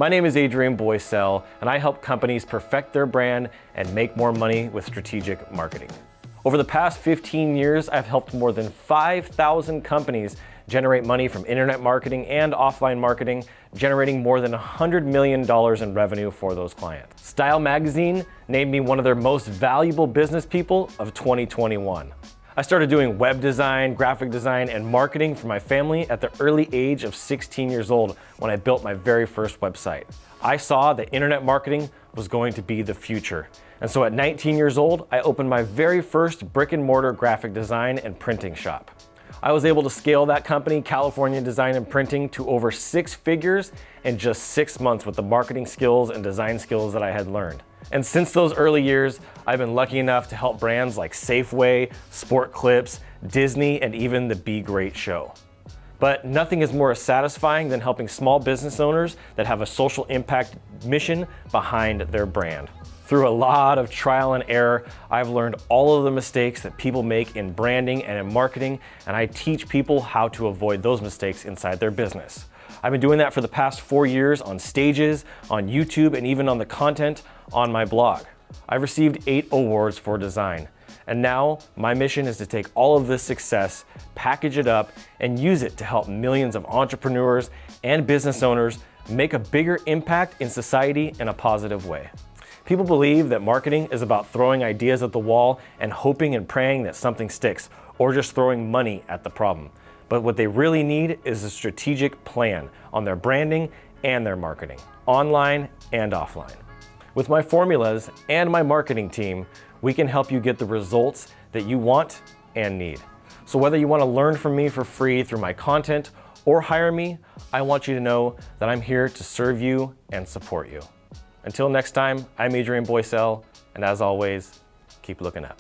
My name is Adrian Boycell, and I help companies perfect their brand and make more money with strategic marketing. Over the past 15 years, I've helped more than 5,000 companies generate money from internet marketing and offline marketing, generating more than $100 million in revenue for those clients. Style Magazine named me one of their most valuable business people of 2021. I started doing web design, graphic design, and marketing for my family at the early age of 16 years old when I built my very first website. I saw that internet marketing was going to be the future. And so at 19 years old, I opened my very first brick and mortar graphic design and printing shop. I was able to scale that company, California Design and Printing, to over 6 figures in just 6 months with the marketing skills and design skills that I had learned. And since those early years, I've been lucky enough to help brands like Safeway, Sport Clips, Disney, and even the Be Great show. But nothing is more satisfying than helping small business owners that have a social impact mission behind their brand. Through a lot of trial and error, I've learned all of the mistakes that people make in branding and in marketing, and I teach people how to avoid those mistakes inside their business. I've been doing that for the past 4 years on stages, on YouTube, and even on the content on my blog. I've received 8 awards for design. And now my mission is to take all of this success, package it up, and use it to help millions of entrepreneurs and business owners make a bigger impact in society in a positive way. People believe that marketing is about throwing ideas at the wall and hoping and praying that something sticks, or just throwing money at the problem. But what they really need is a strategic plan on their branding and their marketing, online and offline. With my formulas and my marketing team, we can help you get the results that you want and need. So whether you want to learn from me for free through my content or hire me, I want you to know that I'm here to serve you and support you. Until next time, I'm Adrian Boycell, and as always, keep looking up.